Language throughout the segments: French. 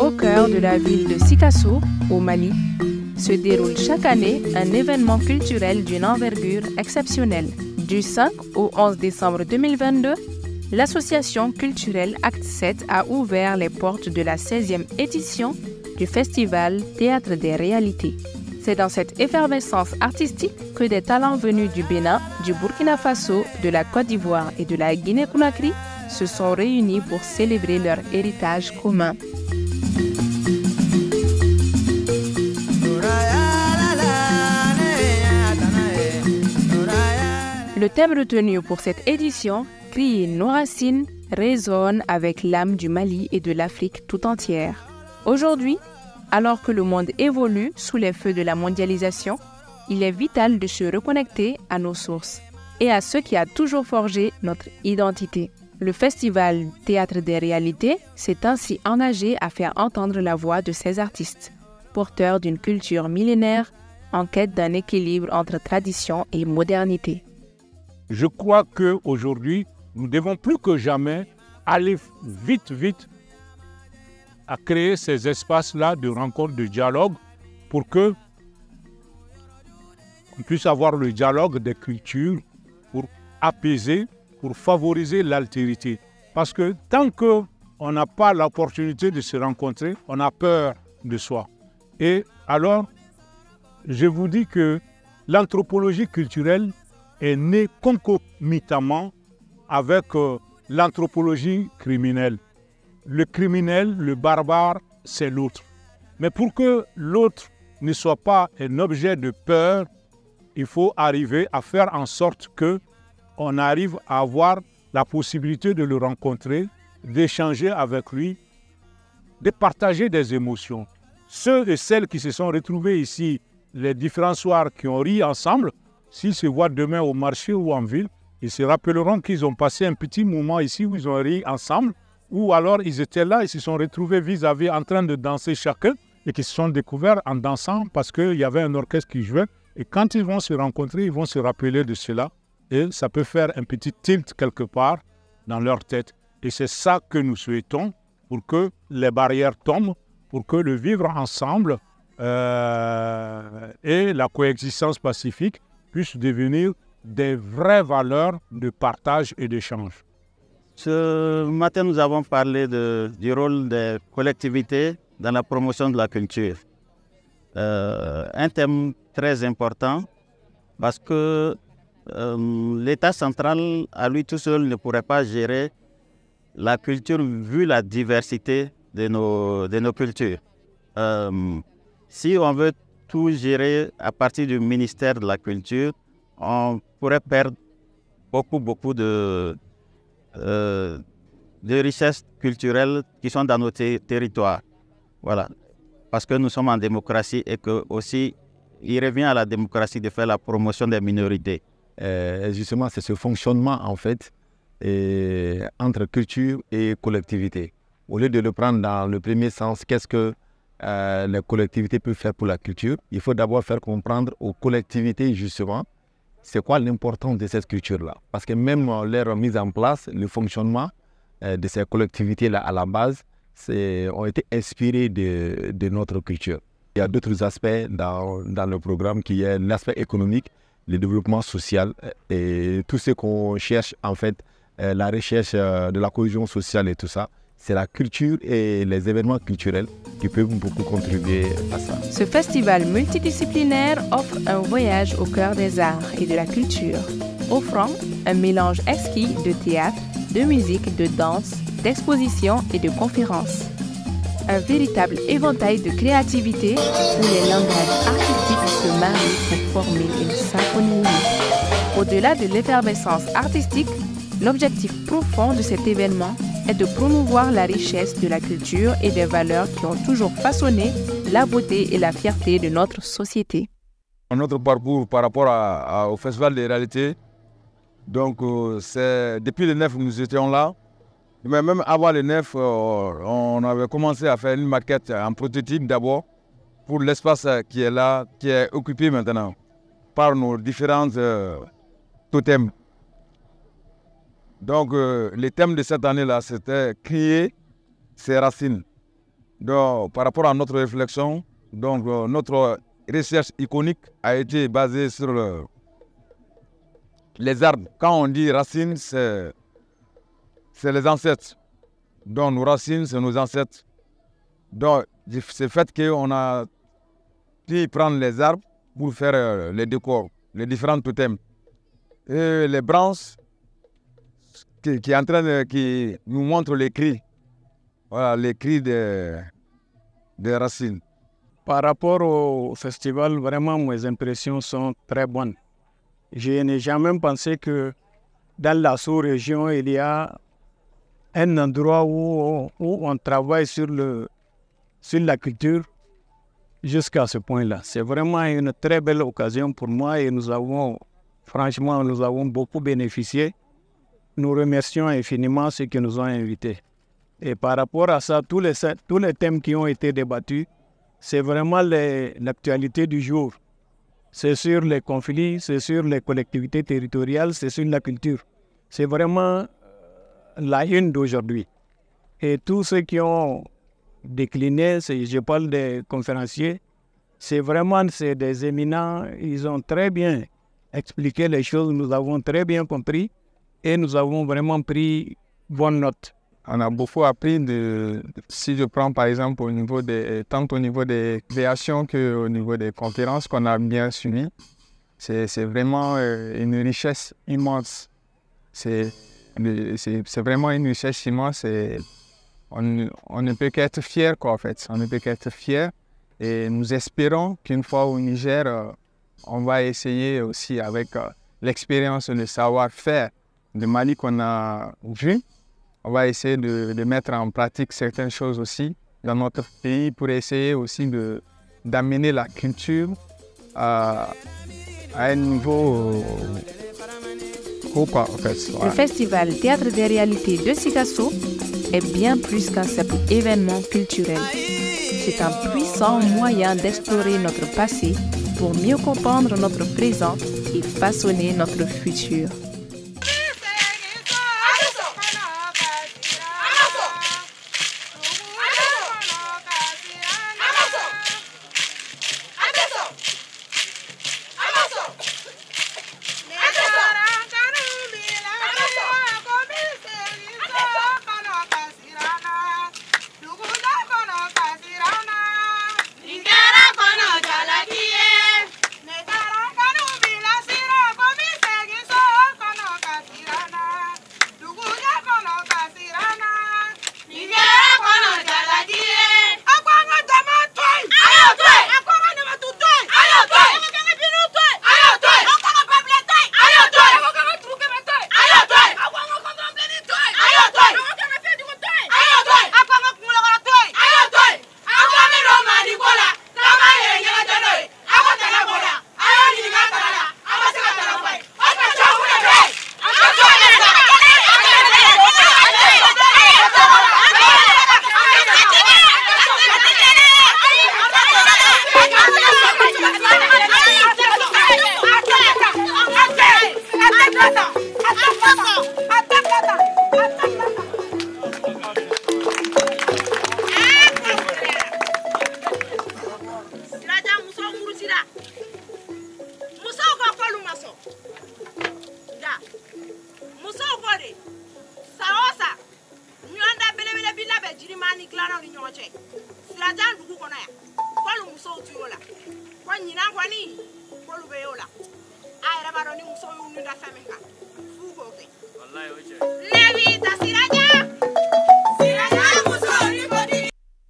Au cœur de la ville de Sikasso, au Mali, se déroule chaque année un événement culturel d'une envergure exceptionnelle. Du 5 au 11 décembre 2022, l'association culturelle Acte 7 a ouvert les portes de la 16e édition du festival Théâtre des réalités. C'est dans cette effervescence artistique que des talents venus du Bénin, du Burkina Faso, de la Côte d'Ivoire et de la Guinée-Conakry se sont réunis pour célébrer leur héritage commun. Le thème retenu pour cette édition, Crier nos racines, résonne avec l'âme du Mali et de l'Afrique tout entière. Aujourd'hui, alors que le monde évolue sous les feux de la mondialisation, il est vital de se reconnecter à nos sources et à ce qui a toujours forgé notre identité. Le festival Théâtre des réalités s'est ainsi engagé à faire entendre la voix de ces artistes, porteurs d'une culture millénaire en quête d'un équilibre entre tradition et modernité. Je crois qu'aujourd'hui, nous devons plus que jamais aller vite à créer ces espaces-là de rencontre, de dialogue, pour que on puisse avoir le dialogue des cultures, pour apaiser, pour favoriser l'altérité. Parce que tant qu'on n'a pas l'opportunité de se rencontrer, on a peur de soi. Et alors, je vous dis que l'anthropologie culturelle est née concomitamment avec l'anthropologie criminelle. Le criminel, le barbare, c'est l'autre. Mais pour que l'autre ne soit pas un objet de peur, il faut arriver à faire en sorte qu'on arrive à avoir la possibilité de le rencontrer, d'échanger avec lui, de partager des émotions. Ceux et celles qui se sont retrouvés ici, les différents soirs qui ont ri ensemble, s'ils se voient demain au marché ou en ville, ils se rappelleront qu'ils ont passé un petit moment ici où ils ont ri ensemble, ou alors ils étaient là, ils se sont retrouvés vis-à-vis en train de danser chacun et qu'ils se sont découverts en dansant parce qu'il y avait un orchestre qui jouait. Et quand ils vont se rencontrer, ils vont se rappeler de cela et ça peut faire un petit tilt quelque part dans leur tête. Et c'est ça que nous souhaitons pour que les barrières tombent, pour que le vivre ensemble et la coexistence pacifique puissent devenir des vraies valeurs de partage et d'échange. Ce matin, nous avons parlé du rôle des collectivités dans la promotion de la culture. Un thème très important parce que l'État central, à lui tout seul, ne pourrait pas gérer la culture vu la diversité de nos cultures. Si on veut tout gérer à partir du ministère de la Culture, on pourrait perdre beaucoup de richesses culturelles qui sont dans nos territoires. Voilà. Parce que nous sommes en démocratie et que aussi, il revient à la démocratie de faire la promotion des minorités. Justement, c'est ce fonctionnement, en fait, entre culture et collectivité. Au lieu de le prendre dans le premier sens, qu'est-ce que les collectivités peuvent faire pour la culture? Il faut d'abord faire comprendre aux collectivités, justement, c'est quoi l'importance de cette culture-là. Parce que même leur mise en place, le fonctionnement de ces collectivités-là à la base, ont été inspirés de notre culture. Il y a d'autres aspects dans le programme qui est l'aspect économique, le développement social et tout ce qu'on cherche, en fait, la recherche de la cohésion sociale et tout ça. C'est la culture et les événements culturels qui peuvent beaucoup contribuer à ça. Ce festival multidisciplinaire offre un voyage au cœur des arts et de la culture, offrant un mélange exquis de théâtre, de musique, de danse, d'expositions et de conférences. Un véritable éventail de créativité où les langages artistiques se marient pour former une symphonie unique. Au-delà de l'effervescence artistique, l'objectif profond de cet événement est de promouvoir la richesse de la culture et des valeurs qui ont toujours façonné la beauté et la fierté de notre société. Notre parcours par rapport au Festival des réalités, donc c'est depuis le 9 nous étions là, mais même avant le 9, on avait commencé à faire une maquette, un prototype d'abord, pour l'espace qui est là, qui est occupé maintenant par nos différents totems. Donc, le thème de cette année-là, c'était « Crier ses racines ». Donc, par rapport à notre réflexion, donc, notre recherche iconique a été basée sur les arbres. Quand on dit racines, c'est les ancêtres. Donc, nos racines, c'est nos ancêtres. Donc, c'est le fait qu'on a pu prendre les arbres pour faire les décors, les différents totems. Et les branches qui nous montrent les cris. Voilà, les cris des racines. Par rapport au festival, vraiment, mes impressions sont très bonnes. Je n'ai jamais pensé que dans la sous-région, il y a un endroit où on travaille sur la culture jusqu'à ce point-là. C'est vraiment une très belle occasion pour moi et nous avons beaucoup bénéficié. Nous remercions infiniment ceux qui nous ont invités. Et par rapport à ça, tous les thèmes qui ont été débattus, c'est vraiment l'actualité du jour. C'est sur les conflits, c'est sur les collectivités territoriales, c'est sur la culture. C'est vraiment la une d'aujourd'hui. Et tous ceux qui ont décliné, je parle des conférenciers, c'est des éminents, ils ont très bien expliqué les choses, nous avons très bien compris et nous avons vraiment pris bonne note. On a beaucoup appris si je prends par exemple tant au niveau des créations qu'au niveau des conférences qu'on a bien suivies. C'est vraiment une richesse immense. C'est vraiment une richesse immense et on ne peut qu'être fier en fait. On ne peut qu'être fier et nous espérons qu'une fois au Niger, on va essayer aussi avec l'expérience, le savoir-faire de Mali qu'on a vu. On va essayer de mettre en pratique certaines choses aussi dans notre pays pour essayer aussi d'amener la culture à un niveau haut, quoi, en fait. Le festival Théâtre des réalités de Sikasso est bien plus qu'un simple événement culturel. C'est un puissant moyen d'explorer notre passé pour mieux comprendre notre présent et façonner notre futur.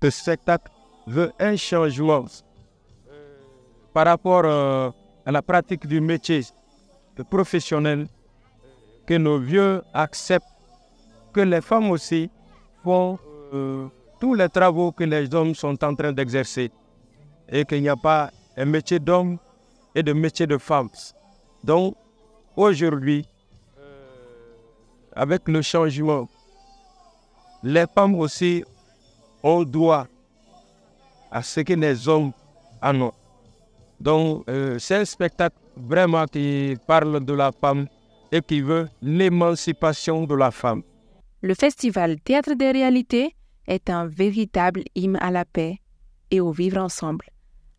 Le spectacle veut un changement par rapport à la pratique du métier professionnel, que nos vieux acceptent que les femmes aussi font tous les travaux que les hommes sont en train d'exercer et qu'il n'y a pas un métier d'homme et de métier de femme. Donc aujourd'hui, avec le changement, les femmes aussi ont droit à ce que les hommes en ont. Donc c'est un spectacle vraiment qui parle de la femme et qui veut l'émancipation de la femme. Le festival Théâtre des réalités est un véritable hymne à la paix et au vivre ensemble.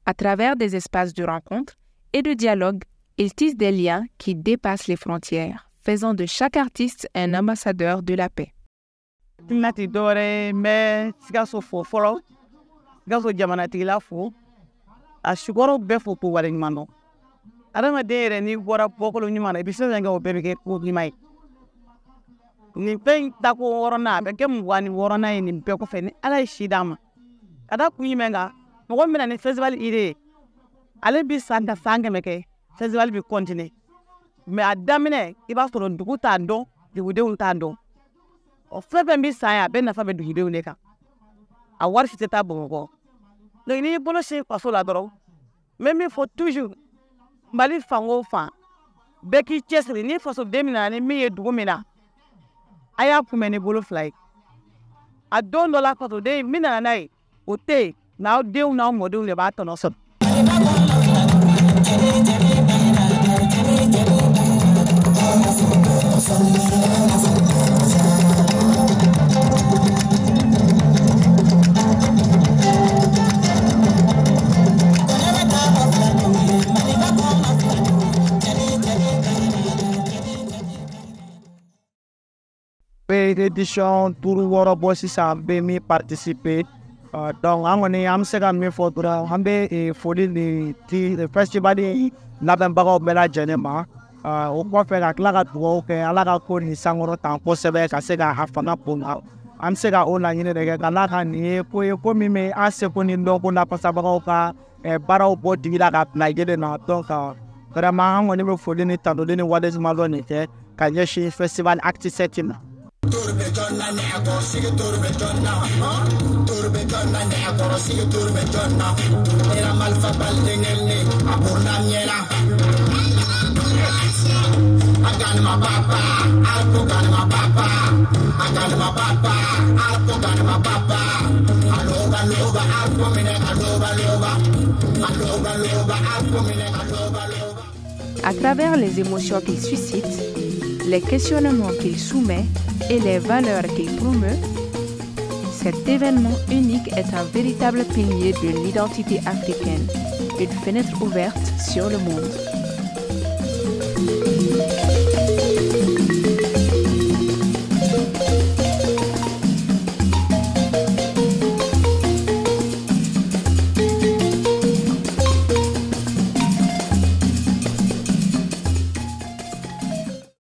À travers des espaces de rencontre et de dialogue, il tisse des liens qui dépassent les frontières, faisant de chaque artiste un ambassadeur de la paix. Nati dore me Sikaso fo folo Sikaso jamanatigila fo a sukoro bɛɛ fo ko waleɲuman dɔn adamaden yɛrɛ n'i bɔra bɔkolo ɲuman na i bɛ se ka kɛ o bɛɛ bɛ kɛ ko ɲuman ye nin fɛn in tako 6nan a bɛ kɛ 26nan ye nin bɛɛ kɔfɛ ni Ala ye si d'a ma ka da kun jumɛn kan mɔgɔ min bɛna ni festival idée ye ale bi san ka san 100 kɛ festival bi continuer mais a daminɛ i b'a sɔrɔ dugu t'a dɔn dugudenw t'a dɔn o fɛn fɛn bi san ye a bɛɛ nafa bɛ dugudenw de kan a wari si tɛ taa Bamakɔ donc n'i bolo se faso la dɔrɔn mais min fɔ toujours Mali fan o fan bɛɛ k'i cɛsiri ni fasoden min na ni min ye dugu min na a y'a kunbɛn ni bolo 2 ye a don dɔ la fasoden min nana n'a ye o tɛ yen n'aw denw n'aw mɔdenw de b'a tɔnɔ sɔrɔ. Édition tour wɔɔrɔ bɔ sisan an bɛ min participer donc an kɔni an bɛ se ka min fɔ dɔrɔn an bɛ foli de di festival labɛnbagaw bɛɛ lajɛlen ma o kɔfɛ ka tila ka dugawu kɛ Ala ka ko nin sankɔrɔta kosɛbɛ ka se ka a fanga bonya an bɛ se ka o laɲini de kɛ ka Ala ka nin ye ko ye ko min bɛ an seko ni dɔnko lafasabagaw ka baaraw bɔ digi la ka bila yelen na donc vraiment an kɔni bɛ foli ni tantoli ni waleɲuman dɔ nin kɛ ka ɲɛsin festival acte 7 ma. Turbe jonna ne agor sige turbe jonna turbe jonna ne agor sige turbe jonna era malfa baldengelle aburna miela agan ma papa alpo gan ma papa agan ma papa alpo gan ma papa aloba loba alpo mine aloba loba aloba loba alpo mine aloba loba. À travers les émotions qu'il suscite, les questionnements qu'il soumet et les valeurs qu'il promeut, cet événement unique est un véritable pilier de l'identité africaine, une fenêtre ouverte sur le monde.